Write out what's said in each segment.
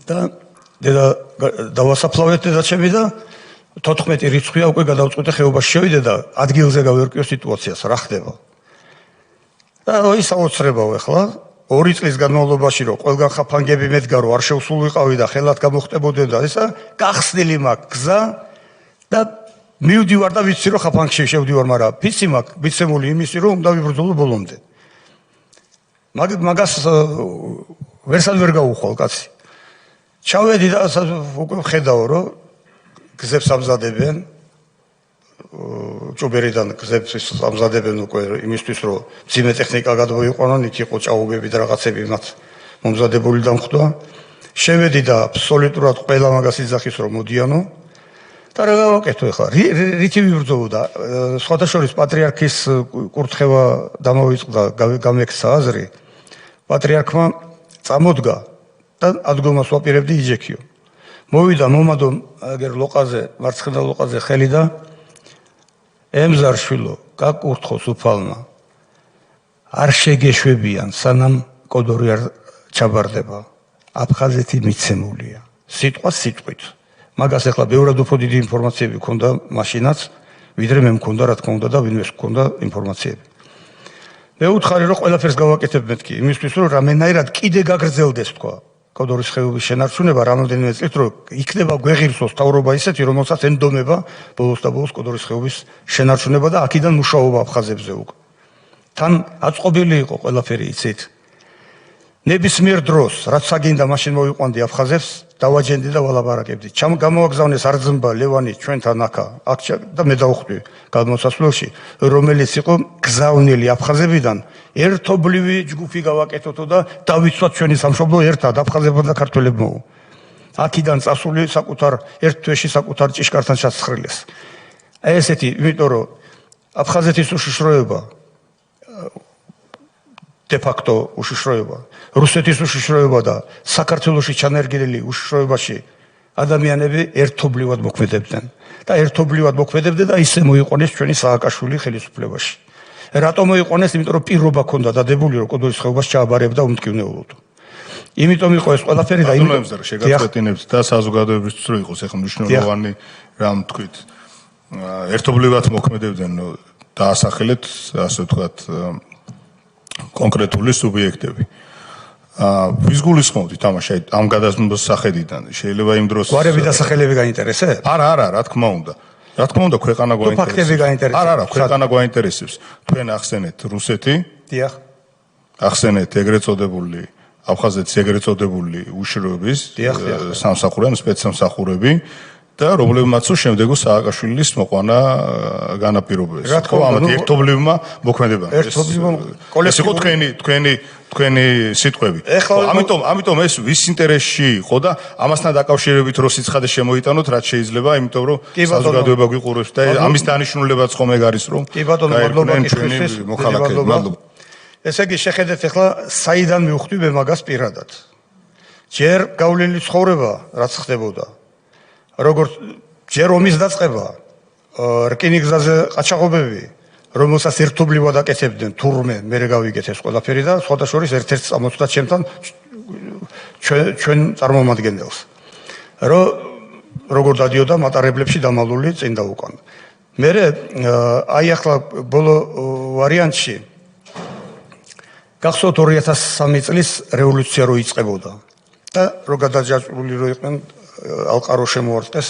და დედა დავასაფლავეთ დედაჩემი და 14 რიცხვია უკვე გადავწყვიტე ხეობაში შევიდე და ადგილზე გავერკვიო სიტუაციას რა ხდება. და ის აუცრებავ ახლა 2 წლის განმავლობაში რომ ყველგან ხაფანგები მედგა რომ არ შევსულიყავი და ხელად გამოხტებოდნენ და ისა გახსნილი მაქვს გზა და მივდივარ და ვიცი რომ ხაფანგში შევდივარ, მაგრამ ფიცი მაქვს მიცემული იმისი რომ უნდა ვიბრძოლო ბოლომდე. მაგას ვერსად ვერ გავუხვალ კაცი. ჩავედი და უკვე ხედავ რომ გზებს ამზადებენ ჭუბერიდან გზებს ამზადებენ უკვე იმისთვის რომ ძიმე ტექნიკა გადმოიყვანონ, იქ იყო ჭაობები და რაღაცები მათ მომზადებული დამხვდა. შევედი და აბსოლუტურად ყველა მაგას იძახის რომ მოდიანო და რა გავაკეთო ახლა? რითი ვიბრძოლო და სხვადასხვა პატრიარქის კურთხევა დამოვიწყდა, გამექცა აზრი. პატრიარქმა წამოდგა და ადგომას ვაპირებდი იჯექიო. მოვიდა მომადო აგერ ლოყაზე, მარცხენა ლოყაზე ხელი და ემზარშვილო, გაკურთხო სუფალმა. არ შეგეშვებიან, სანამ კოდორი არ ჩაბარდება. აფხაზეთი მიცემულია. სიტყვა სიტყვით. მაგას ახლა ბევრად უფრო დიდი ინფორმაციები ქონდა მაშინაც, ვიდრე მე მქონდა, რა თქმა უნდა და ვინმეს მქონდა ინფორმაციები. მე უთხარი რომ ყველაფერს გავაკეთებ მეთქი, იმისთვის რომ რამენაირად კიდე გაგრძელდეს თქვა. კოდორის ხეობის შენარჩუნება რამოდენიმე წლით რომ იქნება გვეღირსოს თავრობა ისეთი რომელსაც ენდომება ბოლოს და ბოლოს კოდორის ხეობის შენარჩუნება და აქედან მუშაობა აფხაზებზე უკვე. თან აწყობილი იყო ყველაფერი იცით. ნებისმიერ დროს რაც საგინდა მაშინ მოვიყვანდი აფხაზებს დავაჯენდი და ვალაპარაკებდი. გამოვაგზავნეს არძმბა ლევანი ჩვენთან აქა აქ და მე დავხვდი გადმოსასვლელში რომელიც იყო გზავნილი აფხაზებიდან ერთობლივი ჯგუფი გავაკეთოთო და დავიცვათ ჩვენი სამშობლო ერთად აფხაზებმა და ქართველებმა. აქედან წასული საკუთარ ერთ თვეში საკუთარ ჭიშკართან ჩაცხრილეს. ესეთი, იმიტომ რომ აფხაზეთის უშიშროება დე-ფაქტო უშიშროება, რუსეთის უშიშროება და საქართველოში ჩანერგილი უშიშროებაში ადამიანები ერთობლივად მოქმედებდნენ და ერთობლივად მოქმედებდნენ და ისე მოიყვანეს ჩვენი სააკაშვილი ხელისუფლებაში. რატომ მოიყვანეს? იმიტომ რომ პირობა ჰქონდა დადებული რომ კოდორის ხეობას ჩააბარებდა უმტკივნეულოდ. იმიტომ იყო ეს ყველაფერი და იმდენად შეგაწყვეტინებთ და საზოგადოებისთვის რომ იყოს ახლა მნიშვნელოვანი რამ თქვით. ერთობლივად მოქმედებდნენ დაასახელეთ ასე ვთქვათ კონკრეტული სუბიექტები. ვის გულისხმობთ თამაში ამ გადასმის სახედიდან? შეიძლება იმ დროს გვარები და სახელები გაინტერესებს? არა, რა თქმა უნდა. რა თქმა უნდა, ქვეყანა გვაინტერესებს. ფაქტები გაინტერესებს. არა, ქვეყანა გვაინტერესებს. თქვენ ახსენეთ რუსეთი. დიახ. ახსენეთ ეგრეთ წოდებული აფხაზეთის ეგრეთ წოდებული უშიშროების სამსახურები, სპეცსამსახურები და რომლებმაც შემდეგო სააკაშვილის მოყვანა განაპირობეს. რა თქმა უნდა, ერთობლივმა მოქმედებამ. ერთობლივმა ეს იყო თქვენი სიტყვები. ამიტომ ეს ვის ინტერესში იყო და ამასთან დაკავშირებით რო სიცხადე შემოიტანოთ, რაც შეიძლება, იმიტომ რომ საზოგადოება გვიყურებს და ამის დანიშნულებაც ხომ ეგ არის, რომ კი ბატონო, მადლობა კითხვის. მადლობა. ესე იგი შეხედეთ ახლა საიდან მივხვდი მე მაგას პირადად. ჯერ გავლილი ცხოვრება რაც ხდებოდა. როგორც ჯერ ომის დაწყება, რკინიგზაზე ყაჩაღობები, რომელსაც ერთობლივად აკეთებდნენ თურმე, მე გავიგეთ ეს ყველაფერი და სხვადასხვა ერთ-ერთ წამოწდა ჩემთან ჩვენ წარმომადგენელს. როგორ დადიოდა მატარებლებში დამალული წინ და უკან. მე აი ახლა ბოლო ვარიანტში გახსოვთ 2003 წლის რევოლუცია რო იწყებოდა და რო გადაჯაჭვული რო იყვნენ ალყარო შემოარტყეს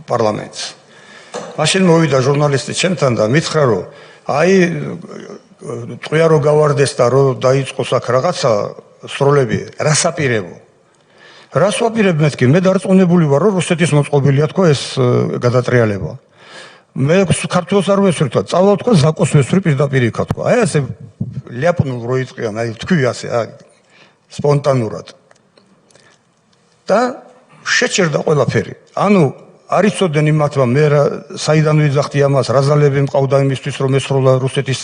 პარლამენტს. მაშინ მოვიდა ჟურნალისტი ჩემთან და მითხრა რომ აი ტყვია რო გავარდეს და რო დაიწყოს აქ რაღაცა სროლები, რას აპირებო? რას ვაპირებ მეთქი? მე დარწმუნებული ვარ რომ რუსეთის მოწყობილია თქვა ეს გადატრიალება. მე ქართულს არ ვესვრი თქვა, წავალ თქვა ზაკოს ვესვრი პირდაპირ იქა თქვა. აი ასე ლიაპნულ რო იწყიან, აი თქვი ასე, აი სპონტანურად. და შეჭერდა ყველაფერი. ანუ არ იცოდნენ იმათმა მე საიდან ვიძახდი ამას, რა ზალები მყავდა იმისთვის რომ ესროლა რუსეთის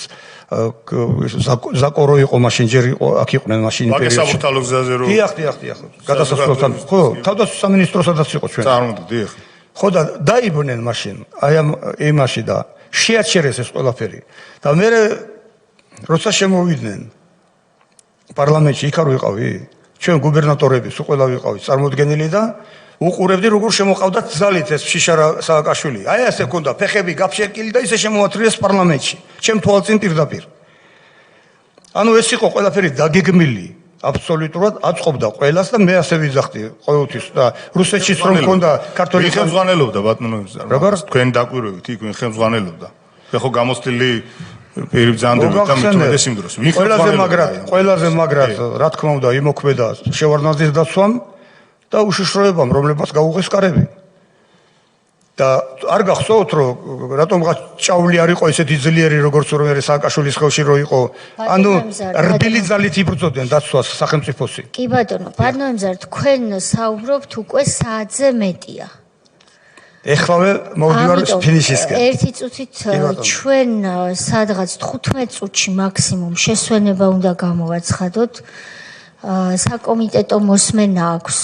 ზაკო რო იყო მაშინ ჯერ იყო აქ იყვნენ მაშინ იმპერიაში. მაგას საბურთალო გზაზე რო დიახ. გადასასვლელთან. ხო, თავდაცვის სამინისტროსადაც იყო ჩვენ. წარმოვიდგინე, დიახ. ხო და დაიბნენ მაშინ აი ამ იმაში და შეაჩერეს ეს ყველაფერი. და მე როცა შემოვიდნენ პარლამენტში იქ არ ვიყავი? ჩვენ გუბერნატორების უყველა ვიყავით წარმოდგენილი და უყურებდი როგორ შემოყავდათ ძალით ეს შიშარა სააკაშვილი. აი ასე ქონდა ფეხები გაფშეკილი და ისე შემოათრიეს პარლამენტში. ჩემ თვალწინ პირდაპირ. ანუ ეს იყო ყველაფერი დაგეგმილი. აბსოლუტურად აწყობდა ყველას და მე ასე ვიძახდი ყოველთვის და რუსეთშიც რომ მქონდა ქართული ხელმძღვანელობდა ბატონო თქვენ დაკვირვებით იქ ვინ ხელმძღვანელობდა ხო გამოსტილი პირბრძანდებით და მithumedes იმ დროს ვინ ყველაზე მაგრად რა თქმა უნდა იმოქმედა შევარდნაძის დაცვამ და უშიშროებამ რომლებსაც გაუღეს კარები და არ გახსოვთ რომ რატომღაც ჭავლი არ იყო ესეთი ძლიერი როგორც რომ ეს სააკაშვილის ხელში რო იყო ანუ რბილი ძალით იბრძოდნენ დაცვას სახელმწიფოსი კი ბატონო ბატონო თქვენ საუბრობთ უკვე საათზე მეტია ეხლავე მოვდივარ ფინიშისკენ ერთი წუთით ჩვენ სადღაც 15 წუთში მაქსიმუმ შესვენება უნდა გამოვაცხადოთ საკომიტეტო მოსმენა აქვს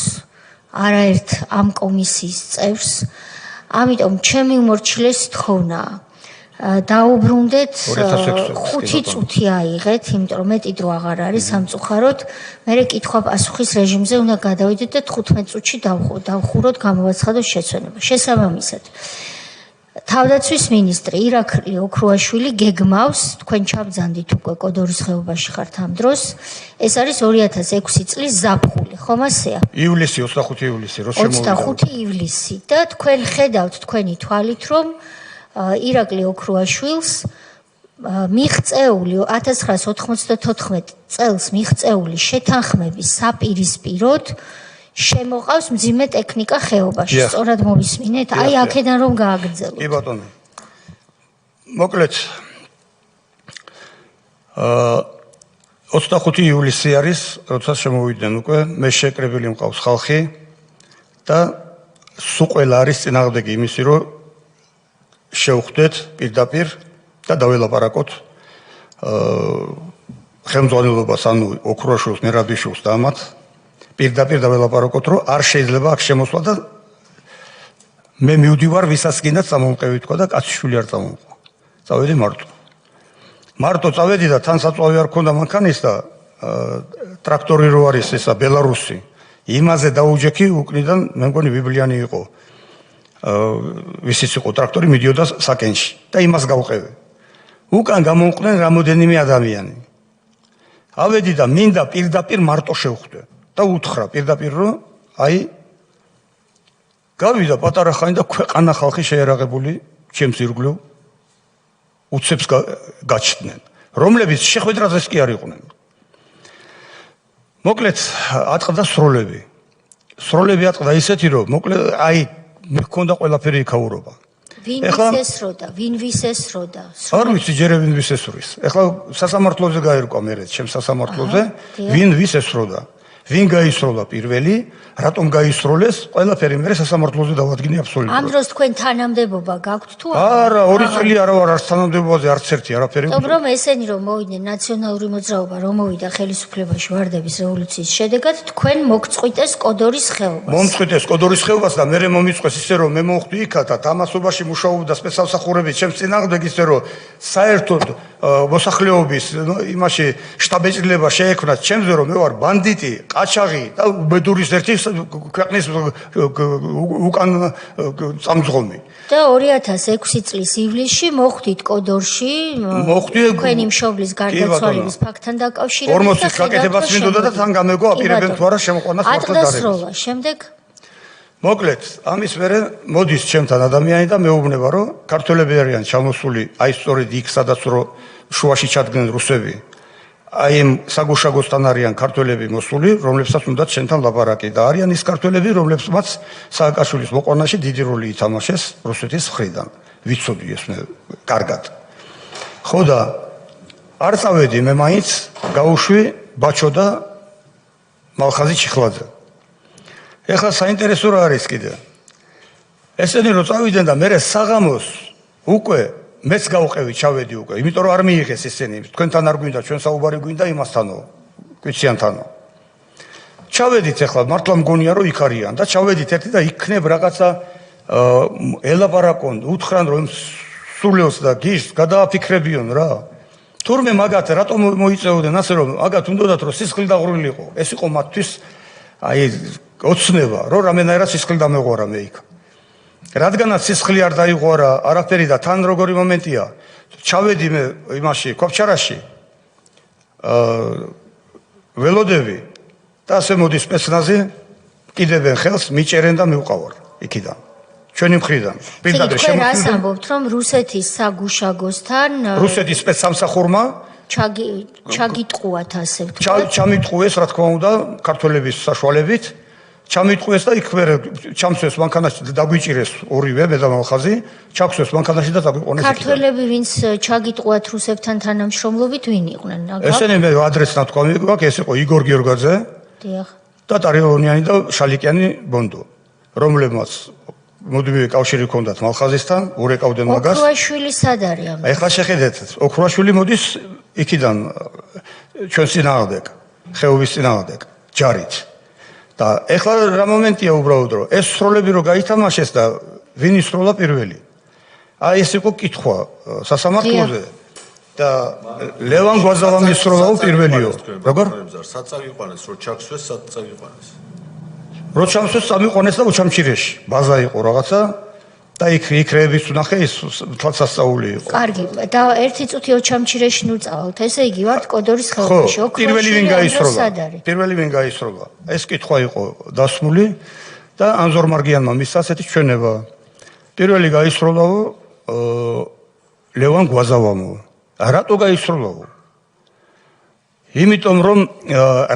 არაერთ ამ კომისიის წევრს ამიტომ ჩემი უმორჩილეს თხოვნაა დაუბრუნდეთ 5 წუთი აიღეთ იმიტომ რომ მეტი დრო აღარ არის სამწუხაროდ მე კითხვა-პასუხის რეჟიმზე უნდა გადავიდეთ და 15 წუთში დავხუროთ გამოვაცხადოთ შეცვენება შესაბამისად თავდაცვის მინისტრი ირაკლი ოქრუაშვილი გეგმავს თქვენ ჩაბძანდით უკვე კოდორის ხეობაში ხართ ამ დროს ეს არის 2006 წლის ზაფხული ხომ ასეა ივლისი 25 ივლისი რო შემოვიდა 25 ივლისი და თქვენ ხედავთ თქვენი თვალით რომ ირაკლი ოქრუაშვილს მიღწეული 1994 წელს მიღწეული შეთანხმების საპირისპიროდ შემოყავს მძიმე ტექნიკა ხეობაში სწორად მოვისმინეთ აი აქედან რომ გააგრძელოთ კი ბატონო მოკლედ 25 ივლისი არის როცა შემოვიდნენ უკვე მე შეკრებილი მყავს ხალხი და სულ ყველა არის წინააღმდეგი იმისი რომ შევხვდეთ პირდაპირ და დაველაპარაკოთ ხელმძღვანელობას ანუ ოქრუაშვილს მერაბიშვილს და ამათ პირდაპირ დაველაპარაკოთ რომ არ შეიძლება აქ შემოსვლა და მე მივდივარ ვისაც კიდაც წამომყევი თქვა და კაციშვილი არ წამომყვა წავედი მარტო წავედი და თან საწვავი არ ქონდა მანქანის და ტრაქტორი რო არის ესა ბელარუსი იმაზე დაუჯექი უკნიდან მე მგონი ბიბლიანი იყო ვისიც იყო ტრაქტორი მიდიოდა საკენში და იმას გავყევი უკან გამომყვნენ რამოდენიმე ადამიანი ავედი და მინდა პირდაპირ მარტო შევხვდე და უთხრა პირდაპირ რომ აი გავიდა პატარა ხანი და ქვეყანა ხალხი შეერაღებული ჩემს ირგვლივ უცებს გაჩნდნენ რომლებიც შეხვედრაზეც კი არ იყვნენ მოკლედ ატყდა სროლები ატყდა ისეთი რომ მოკლედ აი მე მქონდა ყველაფერი იქაურობა ვინ ვის ესროდა არ ვიცი ჯერ ვინ ვის ესრვის ეხლა სასამართლოზე გაერკვა მე ჩემს სასამართლოზე ვინ ვის ესროდა ვინ გაისროლა პირველი რატომ გაისროლეს ყველაფერი მე სასამართლოზე დავადგინე აბსოლუტურად ამ დროს თქვენ თანამდებობა გაქვთ თუ არა 2 წელი არა ვარ არც თანამდებობაზე არც ერთი არაფერი თუმცა რომ ესენი რომ მოვიდნენ ნაციონალური მოძრაობა რომ მოვიდა ხელისუფლებაში ვარდების რევოლუციის შედეგად თქვენ მოგწყვიტეს კოდორის ხეობას მომწყვიტეს კოდორის ხეობას და მე მომიწყვეს ისე რომ მე მოვხვდი იქა და დამასობაში მუშაობდა სპეცსამსახურები ჩემს წინააღმდეგ ისე რომ საერთოდ მოსახლეობის იმაში შტაბ-ეჭრილება შეექმნათ ჩემზე რომ მე ვარ ბანდიტი ყაჩაღი და უბედურის ერთი ქვეყნის უკან წამძღოლი და 2006 წლის ივლისში მოხვდით კოდორში თქვენი მშობლის გარდაცვალების ფაქტთან დაკავშირებით 40 გაკეთებას მინდოდა და თან გამეგო აპირებენ თუ არა შემოყვანას მართლაც შემდეგ მოკლედ ამის მერე მოდის ჩემთან ადამიანი და მეუბნება რომ ქართველები არიან ჩამოსული აი სწორედ იქ სადაც რომ შუაში ჩადგნენ რუსები აი ამ საგუშაგოსთან არიან ქართველები მოსული, რომლებსაც უნდა ჩვენთან ლაპარაკი და არიან ის ქართველები, რომლებსაც სააკაშვილის მოყვანაში დიდი როლი ითამაშეს რუსეთის მხრიდან. ვიცოდი ეს მე კარგად. ხო და არ წავედი მე მაინც გავუშვი ბაჩო და მალხაზი ჩიხლაძე. ეხლა საინტერესო რა არის კიდე. ესენი რო წავიდნენ და მე საღამოს უკვე მეც გავყევი ჩავედი უკვე იმიტომ რომ არ მიიღეს ესენი თქვენთან არ გვინდა ჩვენ საუბარი გვინდა იმასთანო კვიციანთანო ჩავედით ახლა მართლა მგონია რომ იქ არიან და ჩავედით ერთი და იქნებ რაღაცა ელაპარაკონ უთხრან რომ სულელს და გიშს გადააფიქრებიონ რა თურმე მაგათ რატომ მოიწეოდნენ ასე რომ მაგათ უნდათ რომ სისხლი დაღრილიყო ეს იყო მათთვის აი ოცნება რომ რამენაირად სისხლი დამეღვარა მე იქ რადგანაც სისხლი არ დაიღვარა არაფერი და თან როგორი მომენტია ჩავედი მე იმაში კოპჩარაში ველოდები და ასე მოდი სპეცნაზი კიდევენ ხელს მიჭერენ და მივყავარ იქიდან ჩვენი მხრიდან პირდაპირ შემოგვიყვება რას ამბობთ რომ რუსეთის საგუშაგოსთან რუსეთის სპეცსამსახურმა ჩაგიტყუათ ასე ვთქვათ ჩამიტყუეს რა თქმა უნდა ქართველების საშუალებით ჩამიტყუეს და იქ ვერ ჩამსვეს მანქანაში და დაგვიჭირეს ორივე მე და მალხაზი ჩაგვსვეს მანქანაში და დაგვიყვანეს იქიდან ქართველები ვინც ჩაგიტყუათ რუსებთან თანამშრომლობით ვინ იყვნენ ესენი მე ადრესს ნათქვამი გვაქვს ეს იყო იგორ გიორგაძე დიახ და ტარიონიანი და შალიკიანი ბონდო რომლებმაც მოდივე კავშირი ჰქონდათ მალხაზისთან ურეკავდნენ მაგას ოქრუაშვილი სად არის ამ ეხლა შეხედეთ ოქრუაშვილი მოდის იქიდან ჩვენს წინააღმდეგ ხეობის წინააღმდეგ ჯარით და ეხლა რა მომენტია უბრალოდ რომ ეს სროლები რო გაითამაშეს და ვინ ისროლა პირველი აი ეს იყო კითხვა სასამართლოზე და ლევან გვაზავამ ისროლა პირველიო როგორ სად წავიყვანეს რო ჩაქსვეს სად წავიყვანეს რო ჩამსვეს წავიყვანეს და ოჩამჩირეში ბაზა იყო რაღაცა და იქ რეების უნახე ის თვალსასწაული იყო კარგი და ერთი წუთი ოჩამჩირეში ნუ წავალთ ესე იგი ვართ კოდორის ხეობაში პირველი ვინ გაისროლა ეს კითხვა იყო დასმული და ანზორ მარგიანმა მისცა ასეთი ჩვენება პირველი გაისროლაო ლევან გვაზავამო რატო გაისროლაო იმიტომ რომ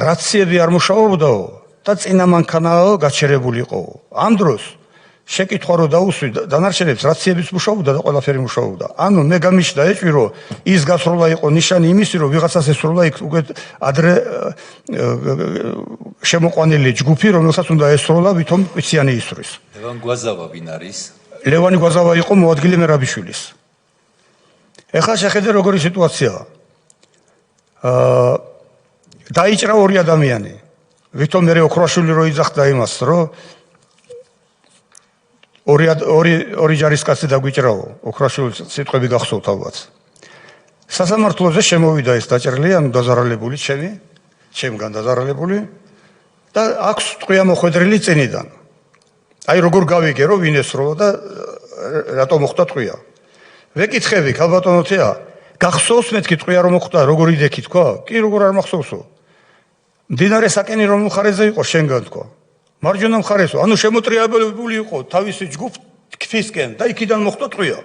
რაციები არ მუშაობდაო და წინა მანქანაა გაჩერებულიყო ამ დროს შეკითხვა რო დაუსვი დანარჩენებს რაციების მუშაობდა და ყველაფერი მუშაობდა ანუ მე გამიშდა ეჭვი რომ ის გასროლა იყო ნიშანი იმისი რომ ვიღაცას ესროლა იქ უკვე ადრე შემოყვანილი ჯგუფი რომელსაც უნდა ესროლა ვითომ პიციანი ისრვის ლევან გვაზავა ვინ არის ლევანი გვაზავა იყო მოადგილე მერაბიშვილის ეხლა შეხედე როგორი სიტუაციაა დაიჭრა ორი ადამიანი ვითომ მე ოქროაშვილი რო იძახდა იმას რომ ორი ჯარისკაცი დაგვიჭრაო ოქროაშვილის სიტყვები გახსოვთ ალბათ სასამართლოზე შემოვიდა ეს დაჭრილი ანუ დაზარალებული ჩემგან დაზარალებული და აქვს ტყვია მოხვედრილი წინიდან აი როგორ გავიგე რომ ვინ ესროლა და რატო მოხდა ტყვია ვეკითხები ქალბატონოთია გახსოვს მეთქი ტყვია რომ მოხდა როგორ იდექი თქვა კი როგორ არ მახსოვსო მდინარე საკენი რომ მხარეზე იყო შენგან თქვა მარჯვენა მხარესო ანუ შემოტრიალებული იყო თავისი ჯგუფ ქფისკენ და იქიდან მოხდა ტყვია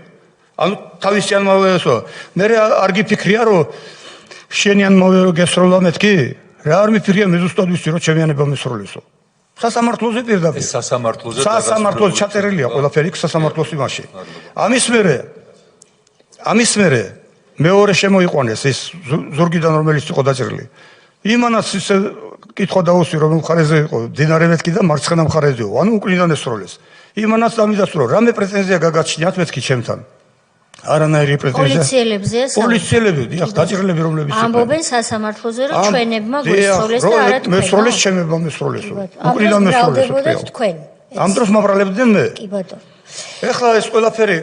ანუ თავისიანმავეესო მე არ გიფიქრია რომ შენიანმავე რო გესროლა მეთქი რა არ მიფიქრია მე ზუსტად ვიცი რომ ჩემიანება მესროლისო სასამართლოზე პირდაპირ სასამართლოზე ჩაწერილია ყველაფერი სასამართლოს იმაში ამის მერე მეორე შემოიყვანეს ის ზურგიდან რომელიც იყო დაჭრილი იმანაც ისე კითხვა დაუსვი რომ მხარეზე იყო დინარე მეთქი და მარცხენა მხარეზეო ანუ უკრიდან ესროლეს იმანაც დამიდასტრო რამე პრეტენზია გაგაჩნიათ მეთქი ჩემთან არანაირი პრეტენზია პოლიციელები დიახ დაჭრილები რომლებიც ამბობენ სასამართლოზე რომ ჩვენებმა გვესროლეს და არა თქვენ მესროლეს ჩემებმა მესროლესო უკრიდან მესროლეს თქვენ ამ დროს მაბრალებდნენ მე კი ბატონო ეხლა ეს ყველაფერი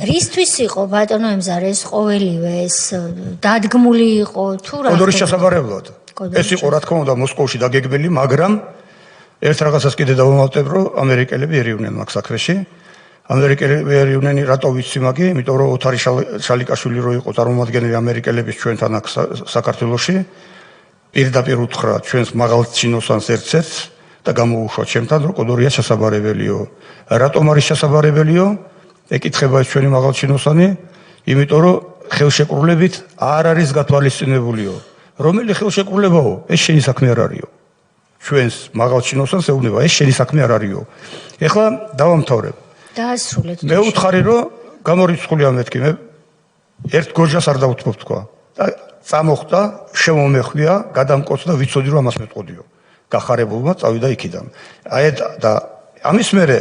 რისთვის იყო ბატონო ემზარ ეს ყოველივე ეს დადგმული იყო თუ რა კოდორის ჩასაბარებლად ეს იყო რა თქმა უნდა მოსკოვში დაგეგმილი მაგრამ ერთ რაღაცას კიდე დავამატებ რომ ამერიკელები ერივნენ მაგ საქმეში ამერიკელები ერივნენ რატო ვიცი მაგი იმიტომ რომ ოთარი შალიკაშვილი რო იყო წარმომადგენელი ამერიკელების ჩვენთან აქ საქართველოში პირდაპირ უთხრა ჩვენს მაღალ ჩინოსანს ერთ-ერთს და გამოუშვა ჩემთან რომ კოდორია ჩასაბარებელიო რატომ არის ჩასაბარებელიო ეკითხება ეს ჩვენი მაღალ ჩინოსანი იმიტომ რომ ხელშეკრულებით არ არის გათვალისწინებულიო რომელი ხელშეკრულებაო ეს შენი საქმე არ არისო ჩვენს მაღალ ჩინოსანს ეუბნება ეს შენი საქმე არ არისო ეხლა დავამთავრებ დაასრულეთ მე უთხარი რომ გამორიცხულია მეთქი მე ერთ გოჟას არ დავუთმობ თქვა და წამოხდა შემომეხვია გადამკოცდა ვიცოდი რომ ამას მეტყოდიო გახარებულმა წავიდა იქიდან აი და ამის მერე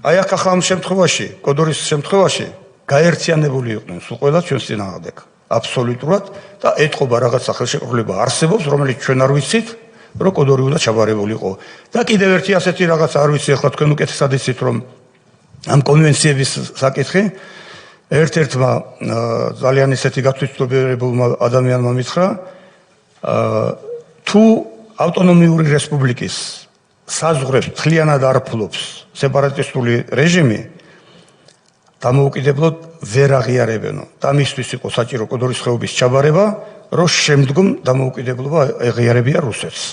აი აქ ახლა ამ შემთხვევაში კოდორის შემთხვევაში გაერთიანებული იყვნენ სულ ყველა ჩვენს წინააღმდეგ აბსოლუტურად და ეთყობა რაღაც სახელშეკრულება არსებობს რომელიც ჩვენ არ ვიცით რომ კოდორი უნდა ჩაბარებულიყო და კიდევ ერთი ასეთი რაღაც არ ვიცი ახლა თქვენ უკეთესად იცით რომ ამ კონვენციების საკითხი ერთ-ერთმა ძალიან ისეთი გათვითმფრინავებულმა ადამიანმა მითხრა, თუ ავტონომიური რესპუბლიკის საზღვრებს მთლიანად არ ფლობს სეპარატისტული რეჟიმი, დამოუკიდებლად ვერ აღიარებენო და მისთვის იყო საჭირო კოდორის ხეობის ჩაბარება, რომ შემდგომ დამოუკიდებლობა ეღიარებია რუსეთს.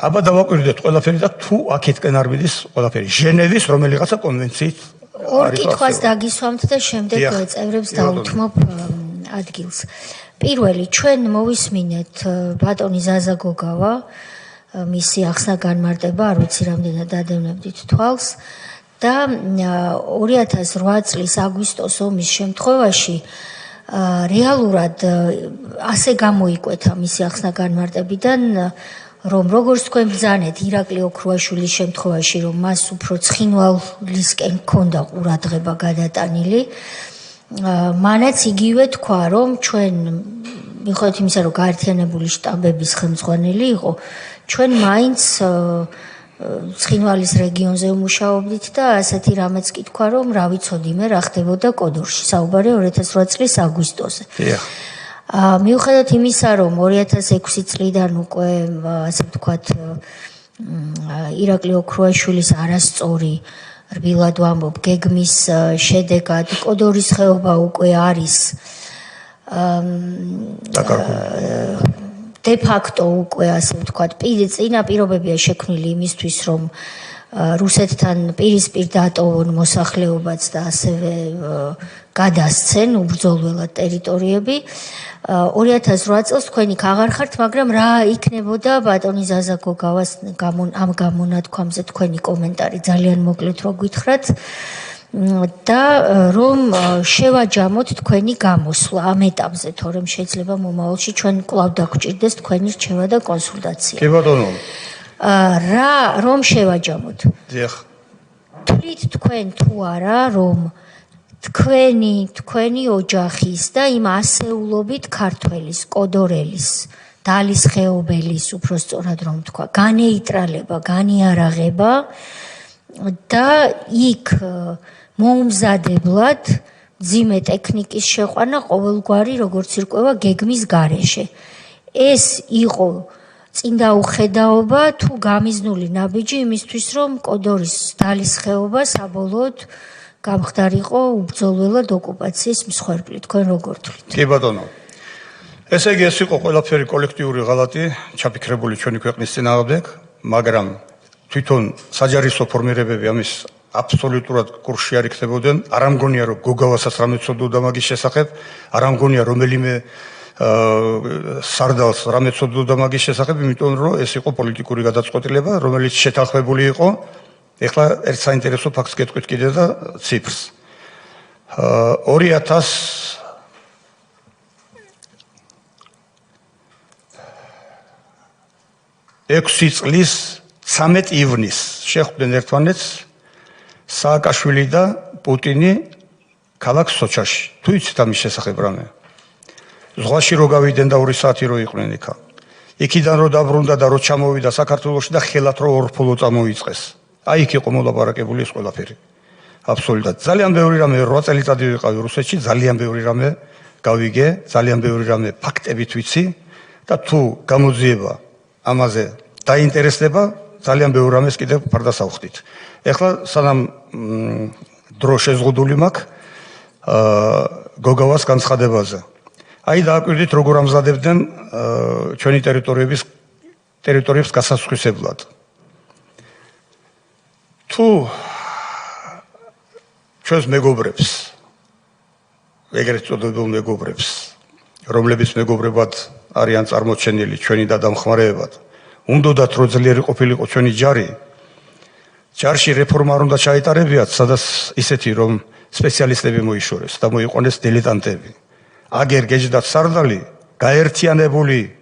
აბა დავაკვირდეთ ყველაფერი და თუ აქეთკენ არ მიდის ყველაფერი ჟენევის რომელიღაცა კონვენციით ორ კითხვას დაგისვამთ და შემდეგ წევრებს დაუთმობ ადგილს. პირველი, ჩვენ მოვისმინეთ ბატონი ზაზა გოგავა, მისი ახსნა განმარტება, არ ვიცი რამდენად დადევნებდით თვალს და 2008 წლის აგვისტოს ომის შემთხვევაში რეალურად ასე გამოიკვეთა მისი ახსნა განმარტებიდან, რომ როგორც თქვენ ბრძანეთ ირაკლი ოქრუაშვილის შემთხვევაში, რომ მას უფრო ცხინვალისკენ ჰქონდა ყურადღება გადატანილი, მანაც იგივე თქვა, რომ ჩვენ მიუხედავად იმისა, რომ გაერთიანებული შტაბების ხელმძღვანელი იყო, ჩვენ მაინც ცხინვალის რეგიონზე ვმუშაობდით და ასეთი რამეც კი თქვა, რომ რა ვიცოდი მე რა ხდებოდა კოდორში, საუბარია 2008 წლის აგვისტოზე. მიუხედავად იმისა, რომ 2006 წლიდან უკვე ასე ვთქვათ ირაკლი ოქრუაშვილის არასწორი რბილად ვამბობ გეგმის შედეგად კოდორის ხეობა უკვე არის de facto უკვე ასე ვთქვათ წინა პირობებია შექმნილი იმისთვის, რომ რუსეთთან პირისპირ დატოვონ მოსახლეობაც და ასევე გადასცენ ubრძოლველად ტერიტორიები. 2008 წელს თქვენ იქ აღარ ხართ, მაგრამ რა იქნებოდა ბატონი ზაზა გოგავას ამ გამონათქვამზე თქვენი კომენტარი ძალიან მოკლედ რო გითხრათ და რომ შევაჯამოთ თქვენი გამოსვლა ამ ეტაპზე, თორემ შეიძლება მომავალში ჩვენ კვლავ დაგვჭირდეს თქვენი რჩევა და კონსულტაცია. კი ბატონო. რომ შევაჯამოთ. დიახ. თვლით თქვენ თუ არა, რომ თქვენი ოჯახის და იმ ასეულობით ქართველის, კოდორელის, დალის ხეობელის, უფრო სწორად რომ თქვა, განეიტრალება, განიარაღება და იქ მოუმზადებლად ძიმე ტექნიკის შეყვანა ყოველგვარი როგორც ირკვევა გეგმის გარეშე. ეს იყო წინდაუხედაობა თუ გამიზნული ნაბიჯი იმისთვის, რომ კოდორის დალის ხეობა საბოლოოდ გამხდარიყო უბრძოლველად ოკუპაციის მსხვერპლი. თქვენ როგორ თვლით? კი ბატონო. ესე იგი ეს იყო ყველაფერი კოლექტიური ღალატი, ჩაფიქრებული ჩვენი ქვეყნის წინააღმდეგ, მაგრამ თვითონ საჯარისო ფორმირებები ამის აბსოლუტურად კურსში არ იქნებოდნენ. არ ამგონია რომ გოგავასაც რამე ცოდოდა მაგის შესახებ, არ ამგონია რომელიმე სარდალს რამე ცოდოდა მაგის შესახებ, იმიტომ რომ ეს იყო პოლიტიკური გადაწყვეტილება, რომელიც შეთანხმებული იყო. ეხლა ერთ საინტერესო ფაქტს გეტყვით კიდე და ციფრს. 2006 წლის 13 ივნისს შეხვდნენ ერთმანეთს სააკაშვილი და პუტინი ქალაქ სოჩაში. თუ იცით ამის შესახებ რამე? ზღვაში რო გავიდნენ და 2 საათი რო იყვნენ იქა. იქიდან რო დაბრუნდა და რო ჩამოვიდა საქართველოში და ხელათ რო ორფოლო წამოიწყეს. აი იქ იყო მოლაპარაკებული ეს ყველაფერი. აბსოლუტურად. ძალიან ბევრი რამე 8 წელიწადი ვიყავი რუსეთში, ძალიან ბევრი რამე გავიგე, ძალიან ბევრი რამე ფაქტებით ვიცი და თუ გამოძიება ამაზე დაინტერესდება, ძალიან ბევრი რამეს კიდევ ფარდასავხდით. ეხლა სანამ დრო შეზღუდული მაქვს გოგავას განცხადებაზე. აი დააკვირდით როგორ ამზადებდნენ ჩვენი ტერიტორიების გასასხვისებლად. თუ ჩვენს მეგობრებს, ეგრეთ წოდებულ მეგობრებს, რომლებიც მეგობრებად არიან წარმოჩენილი ჩვენი დადამხმარეებად, უნდათ რომ ძლიერი ყოფილიყო ჩვენი ჯარი, ჯარში რეფორმა არ უნდა ჩაეტარებიათ, სადაც ისეთი რომ სპეციალისტები მოიშორეს და მოიყვანეს დილეტანტები. აგერ გეჯდათ სარდალი, გაერთიანებული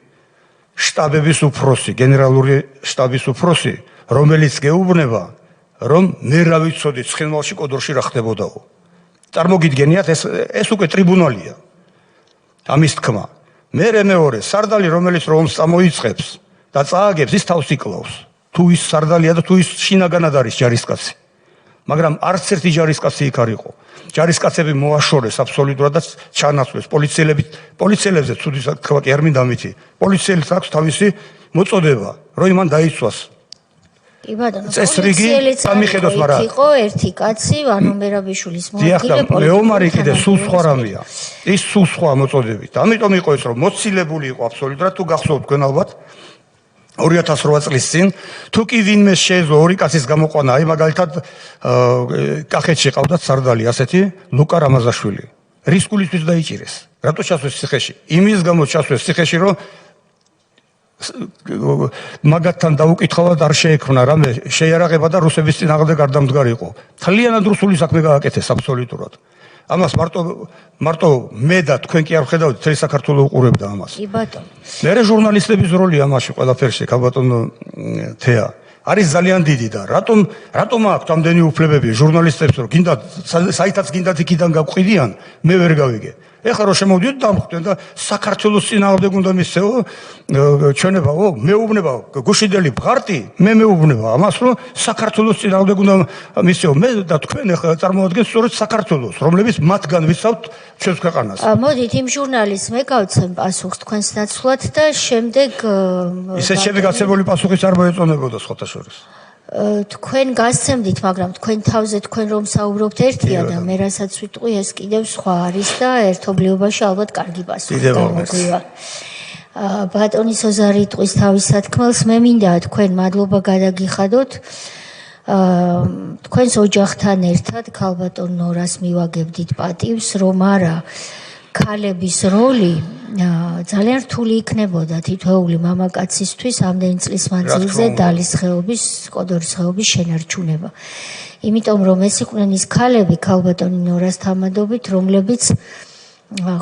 შტაბების უფროსი, გენერალური შტაბის უფროსი, რომელიც გეუბნება რომ მე რა ვიცოდი ცხინვალში კოდორში რა ხდებოდაო. წარმოგიდგენიათ ეს უკვე ტრიბუნალია. ამის თქმა. მერე მეორე სარდალი რომელიც რომს წამოიწყებს და წააგებს ის თავს იკლავს. თუ ის სარდალია და თუ ის შინაგანად არის ჯარისკაცი. მაგრამ არც ერთი ჯარისკაცი იქ არ იყო. ჯარისკაცები მოაშორეს აბსოლუტურად და ჩანაცვლეს პოლიციელებზე ცუდი თქვა კი არ მინდა მითი. პოლიციელს აქვს თავისი მოწოდება, რომ იმან დაიცვას. კი ბატონო, წესრიგი ამიხედოს, მაგრამ იყო ერთი კაცი, ვანო მერაბიშვილის მოადგილე პოლიცია. მეომარი კიდე სულ სხვა რამეა. ის სულ სხვა მოწოდებით. ამიტომ იყო ეს, რომ მოცილებული იყო აბსოლუტურად, თუ გახსოვთ თქვენ ალბათ 2008 წლის წინ, თუ კი ვინმე შეეძლო ორი კაცის გამოყვანა, აი მაგალითად კახეთში ყავდათ სარდალი ასეთი ლუკა რამაზაშვილი. რისკულისთვის დაიჭირეს. რატო ჩასვეს ციხეში? იმის გამო ჩასვეს ციხეში, რომ მაგათთან დაუკითხავად არ შეექმნა რამე შეიარაღება და რუსების წინააღმდეგ არ დამდგარიყო. თლიანად რუსული საქმე გააკეთეს აბსოლუტურად. ამას მარტო მე და თქვენ კი არ ხედავთ, მთელი საქართველო უყურებდა ამას. კი ბატონო. მერე ჟურნალისტების როლი ამაში ყველაფერში, ქალბატონო თეა. არის ძალიან დიდი და რატომ აქვს ამდენი უფლებები ჟურნალისტებს, რომ გინდა საითაც გინდათ იქიდან გავყიდიან, მე ვერ გავიგე. ეხლა რომ შემოვიდეთ დამხვდნენ და საქართველოს წინააღმდეგ უნდა მისცეო ჩვენებაო, მეუბნება გუშინდელი ბღარტი, მე მეუბნება ამას, რომ საქართველოს წინააღმდეგ უნდა მისცეო. მე და თქვენ ეხლა წარმოადგენთ სწორედ საქართველოს, რომლებიც მათგან ვიცავთ ჩვენს ქვეყანას. მოდით იმ ჟურნალის მე გავცემ პასუხს თქვენს ნაცვლად და შემდეგ ისე შემიგაცემული პასუხიც არ მოეწონებოდა სხვათა შორის. თქვენ გასცემდით, მაგრამ თქვენ თავზე თქვენ რომ საუბრობთ ერთია და მე რასაც ვიტყვი ეს კიდევ სხვა არის და ერთობლიობაში ალბათ კარგი პასუხი გამოგვივა. ბატონი სოზარი იტყვის თავის სათქმელს, მე მინდა თქვენ მადლობა გადაგიხადოთ. თქვენს ოჯახთან ერთად ქალბატონ ნორას მივაგებდით პატივს, რომ არა ქალების როლი ძალიან რთული იქნებოდა თითოეული მამაკაცისთვის ამდენი წლის მანძილზე დალის ხეობის, კოდორის ხეობის შენარჩუნება. იმიტომ რომ ეს იყვნენ ის ქალები ქალბატონი ნორას თამადობით, რომლებიც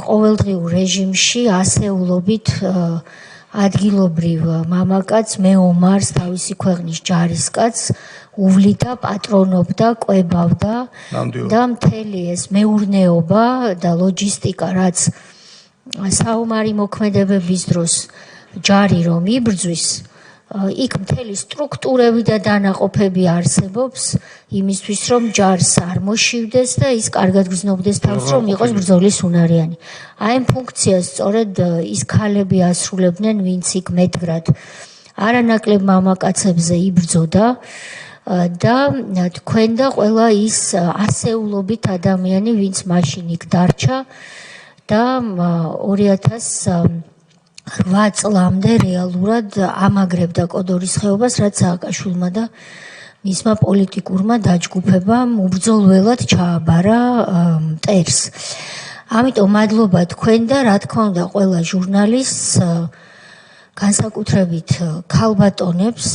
ყოველდღიურ რეჟიმში ასეულობით ადგილობრივ მამაკაც, მეომარს, თავისი ქვეყნის ჯარისკაცს უვლიდა, პატრონობდა, კვებავდა და მთელი ეს მეურნეობა და ლოჯისტიკა, რაც საომარი მოქმედებების დროს ჯარი რომ იბრძვის, იქ მთელი სტრუქტურები და დანაყოფები არსებობს იმისთვის, რომ ჯარს არ მოშივდეს და ის კარგად გრძნობდეს თავს, რომ იყოს ბრძოლის უნარიანი. აი ამ ფუნქციას სწორედ ის ქალები ასრულებდნენ, ვინც იქ მეტგრად არანაკლებ მამაკაცებზე იბრძოდა და თქვენ და ყველა ის ასეულობით ადამიანი, ვინც მაშინ იქ დარჩა და 2008 წლამდე რეალურად ამაგრებდა კოდორის ხეობას, რაც სააკაშვილმა და მისმა პოლიტიკურმა დაჯგუფებამ უბრძოლველად ჩააბარა მტერს. ამიტომ მადლობა თქვენ და რა თქმა უნდა ყველა ჟურნალისტს, განსაკუთრებით ქალბატონებს,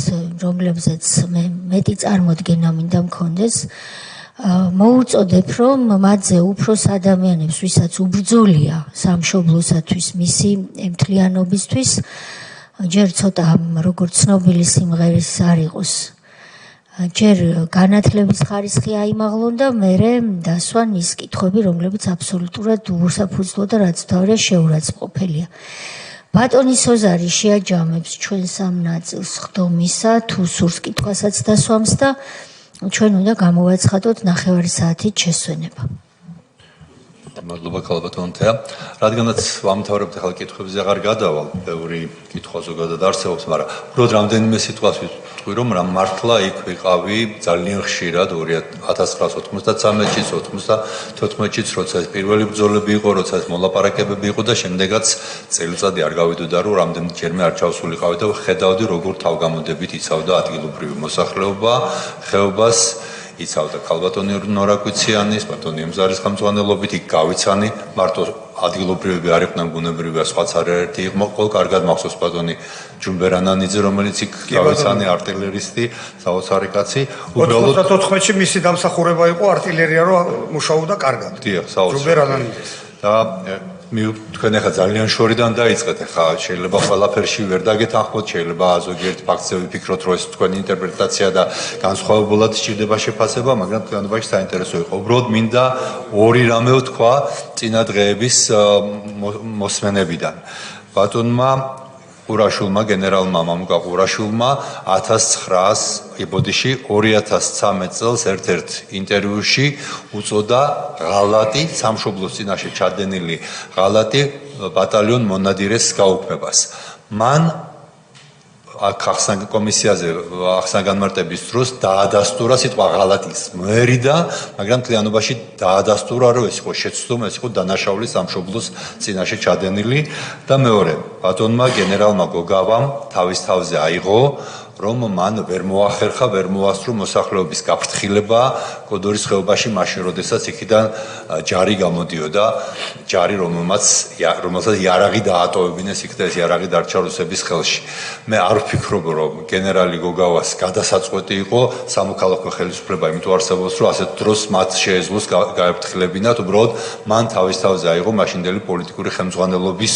რომლებზეც მე მეტი წარმოდგენა მინდა მქონდეს, მოუწოდებ, რომ მათზე უფროს ადამიანებს, ვისაც უბრძოლია სამშობლოსათვის, მისი ემთლიანობისთვის, ჯერ ცოტა როგორც ცნობილი სიმღერის არ იყოს, ჯერ განათლების ხარისხი აიმაღლონ და მერე დასვან ის კითხვები, რომლებიც აბსოლუტურად უსაფუძვლო და რაც თავია შეურაცხმყოფელია. ბატონი სოზარი შეაჯამებს ჩვენს ამ ნაწილს ხდომისა, თუ სურს კითხვასაც დასვამს და ჩვენ უნდა გამოვაცხადოთ 9 საათით შესვენება. მადლობა ქალბატონ თეა. რადგანაც ვამთავრებთ ახლა კითხვებზე აღარ გადავალ, ბევრი კითხვა ზოგადად არსებობს, მაგრამ უბრალოდ რამდენიმე სიტყვას ვიტყვი, რომ რა მართლა იქ ვიყავი ძალიან ხშირად 1993-ში, 94-ში, როცა ეს პირველი ბრძოლები იყო, როცა ეს მოლაპარაკებები იყო და შემდეგაც წელიწადი არ გავიდოდა, რომ რამდენჯერმე არ ჩავსულიყავი და ხედავდი, როგორ თავგამოდებით იცავდა ადგილობრივი მოსახლეობა ხეობას. იცავდა ქალბატონი ნორა კვიციანის, ბატონი ემზარის ხელმძღვანელობით, იქ გავიცანი, მარტო ადგილობრივები არ იყვნენ, ბუნებრივია, სხვაც არაერთი იყო, ყოველ კარგად მახსოვს ბატონი ჯუმბერანანიძე, რომელიც იქ გავიცანი არტილერისტი, საოცარი კაცი. უბრალოდ 94-ში მისი დამსახურება იყო არტილერია, რომ მუშაობდა კარგად. დიახ, საოცარი. ჯუმბერანანიძე. და თქვენ ახლა ძალიან შორიდან დაიწყეთ, ახლა შეიძლება ყველაფერში ვერ დაგეთანხმოთ, შეიძლება ზოგიერთ ფაქტზე ვიფიქროთ, რომ ეს თქვენი ინტერპრეტაცია და განსხვავებულად სჭირდება შეფასება, მაგრამ თქვენობაში საინტერესო იყო. უბრალოდ მინდა ორი რამე ვთქვა წინა დღეების მოსმენებიდან. ბატონმა ყურაშულმა გენერალმა მამუკა ყურაშულმა 1900 იბოდიში 2013 წელს ერთ-ერთ ინტერვიუში უწოდა ღალატი სამშობლოს წინაშე ჩადენილი ღალატი ბატალიონ მონადირეს გაუქმებას. მან კომისიაზე ახსნა-განმარტების დროს დაადასტურა სიტყვა ღალატის მერიდა, მაგრამ თლიანობაში დაადასტურა, რომ ეს იყო შეცდომა, ეს იყო დანაშაული სამშობლოს წინაშე ჩადენილი და მეორე, ბატონმა გენერალმა გოგავამ თავის თავზე აიღო, რომ მან ვერ მოახერხა, ვერ მოასწრო მოსახლეობის გაფრთხილება კოდორის ხეობაში მაშინ, როდესაც იქიდან ჯარი გამოდიოდა, ჯარი, რომელსაც იარაღი დაატოვებინეს იქ და ეს იარაღი დარჩა რუსების ხელში. მე არ ვფიქრობ, რომ გენერალი გოგავას გადასაწყვეტი იყო სამოქალაქო ხელისუფლება, იმიტომ არსებობს, რომ ასეთ დროს მათ შეეძლოს გაეფრთხილებინათ, უბრალოდ მან თავის თავზე აიღო მაშინდელი პოლიტიკური ხელმძღვანელობის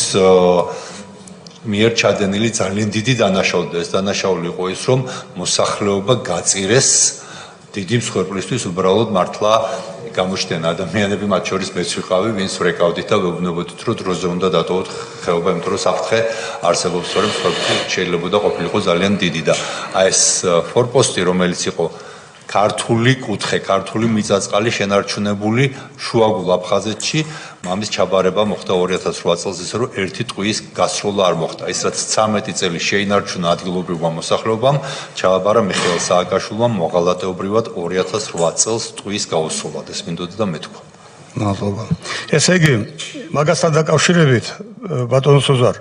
მიერ ჩადენილი ძალიან დიდი დანაშაული და ეს დანაშაული იყო ის, რომ მოსახლეობა გაწირეს დიდი მსხვერპლისთვის უბრალოდ მართლა გამოჩნდნენ ადამიანები, მათ შორის მეც ვიყავი, ვინც ვრეკავდით და ვეუბნებოდით, რომ დროზე უნდა დატოვოთ ხეობა, იმიტომ რომ საფრთხე არსებობს, რომ მსხვერპლი შეიძლება ყოფილიყო ძალიან დიდი და ეს ფორპოსტი, რომელიც იყო ქართული კუთხე, ქართული მიწაწყალი შენარჩუნებული შუაგულ აფხაზეთში, მამის ჩაბარება მოხდა 2008 წელს, ისე რომ ერთი ტყუის გასროლა არ მოხდა. ის რაც 13 წელი შეინარჩუნა ადგილობრივმა მოსახლეობამ, ჩააბარა მიხეილ სააკაშვილმა მოღალატეობრივად 2008 წელს ტყუის გაუსროლად. ეს მინდოდა და მეთქვა. მადლობა. ესე იგი, მაგასთან დაკავშირებით, ბატონო სოზარ,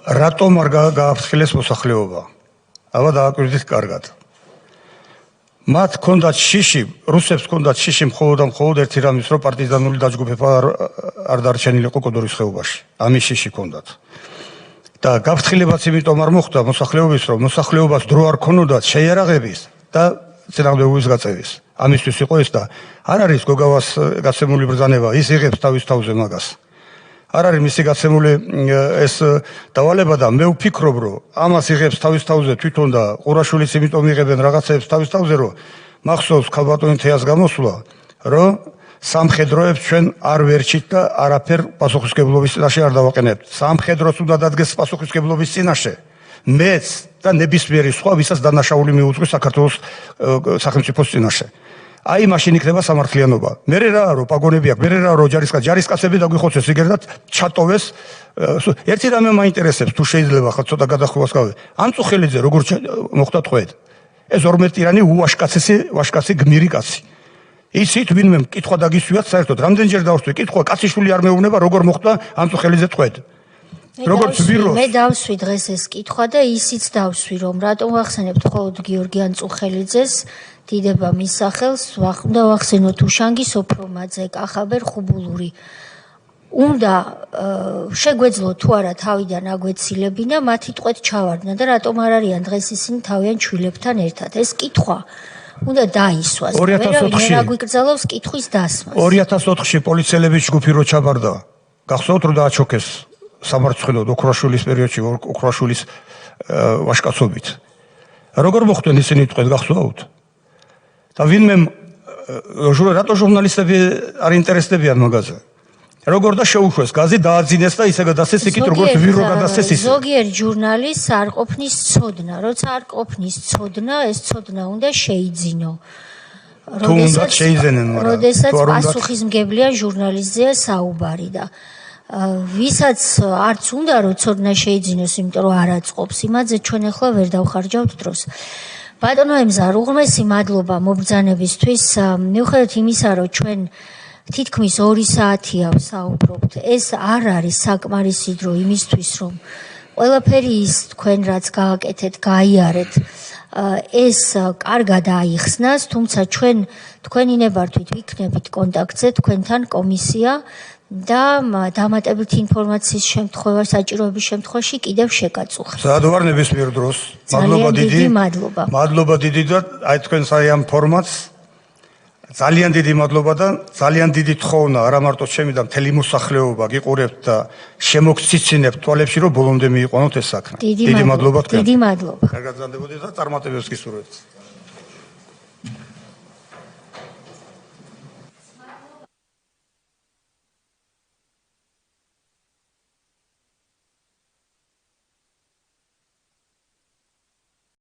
რატომ არ გააფრთხილეს მოსახლეობა? აბა დააკვირდით კარგად. მათ ჰქონდათ შიში, რუსებს ჰქონდათ შიში მხოლოდ ერთი რამის, რომ პარტიზანული დაჯგუფება არ დარჩენილიყო კოდორის ხეობაში. ამის შიში ჰქონდათ. და გაფრთხილებაც იმიტომ არ მოხდა მოსახლეობის, რომ მოსახლეობას დრო არ ქონოდათ შეიარაღების და წინააღმდეგობის გაწევის. ამისთვის იყო ეს და არ არის გოგავას გაცემული ბრძანება, ის იღებს თავის თავზე მაგას. არ არის მისი გაცემული ეს დავალება და მე ვფიქრობ, რომ ამას იღებს თავის თავზე თვითონ და ყურაშვილიც იმიტომ იღებენ რაღაცებს თავის თავზე, რომ მახსოვს ქალბატონი თეას გამოსვლა, რომ სამხედროებს ჩვენ არ ვერჩით და არაფერ პასუხისმგებლობის წინაშე არ დავაყენებთ. სამხედროს უნდა დადგეს პასუხისმგებლობის წინაშე. მეც და ნებისმიერი სხვა, ვისაც დანაშაული მიუძღვის საქართველოს სახელმწიფოს წინაშე. აი მაშინ იქნება სამართლიანობა. მე რა რომ პაგონები აქვს, მე რა რომ ჯარისკაცები დაგვიხოცეს იგერდათ ჩატოვეს. ერთი რამე მაინტერესებს, თუ შეიძლება ხა ცოტა გადახვევას გავე. ამწუხელიძე როგორ მოხდა თქვენ? ეს 12-ტირანი ვაშკაცი გმირი კაცი. ისიც ვინმე კითხვა დაგისვიათ საერთოდ, რამდენჯერ დავსვი კითხვა, კაციშვილი არ მეუბნება როგორ მოხდა ამწუხელიძე თქვენ? როგორც ვირო მე დავსვი დღეს ეს კითხვა და ისიც დავსვი, რომ რატომ ვახსენებთ მხოლოდ გიორგი ანწუხელიძეს დიდება მის სახელს, უნდა ვახსენოთ უშანგი, სოფრომაძე, კახაბერ, ხუბულური. უნდა შეგვეძლოთ თუ არა თავიდან აგვეცილებინა, მათი ტყვეთ ჩავარდნა და რატომ არ არიან დღეს ისინი თავიანთ შვილებთან ერთად. ეს კითხვა უნდა დაისვას. ვერავინ არ აგვიკრძალავს კითხვის დასმას. 2004-ში პოლიციელების ჯგუფი რო ჩაბარდა, გახსოვთ რომ დააჩოქეს სამარცხვინოდ ოქროშვილის პერიოდში, ოქროშვილის ვაშკაცობით. როგორ მოხდნენ ისინი თქვენ გახსოვთ? და ვინმე რატო ჟურნალისტები არ ინტერესდებიან მაგაზე? როგორ და შეუშვეს გაზი დააძინეს და ისე გადასცეს იქით როგორც ვირო გადასცეს ისე. ზოგიერთ ჟურნალისტს არ ყოფნის ცოდნა, როცა არ ყოფნის ცოდნა, ეს ცოდნა უნდა შეიძინო. თუ უნდა შეიძენენ, მაგრამ როდესაც პასუხისმგებლიან ჟურნალისტზეა საუბარი და ვისაც არც უნდა რომ ცოდნა შეიძინოს, იმიტომ რომ არ აწყობს, იმაზე ჩვენ ახლა ვერ დავხარჯავთ დროს. ბატონო ემზარ, უღრმესი მადლობა მობრძანებისთვის. მიუხედავად იმისა, რომ ჩვენ თითქმის 2 საათია ვსაუბრობთ, ეს არ არის საკმარისი დრო იმისთვის, რომ ყველაფერი ის თქვენ რაც გააკეთეთ, გაიარეთ, ეს კარგად აიხსნას, თუმცა ჩვენ თქვენი ნებართვით ვიქნებით კონტაქტზე თქვენთან კომისია და დამატებითი ინფორმაციის შემთხვევა, საჭიროების შემთხვევაში კიდევ შეგაწუხებთ. სად ვარ ნებისმიერ დროს. მადლობა დიდი. მადლობა დიდი და აი თქვენს აი ამ ფორმატს ძალიან დიდი მადლობა და ძალიან დიდი თხოვნა, არა მარტო ჩემი და მთელი მოსახლეობა გიყურებთ და შემოგციცინებთ თვალებში, რომ ბოლომდე მიიყვანოთ ეს საქმე. დიდი მადლობა თქვენ. დიდი მადლობა. კარგად გრძანდებოდეთ და წარმატებებს გისურვებთ.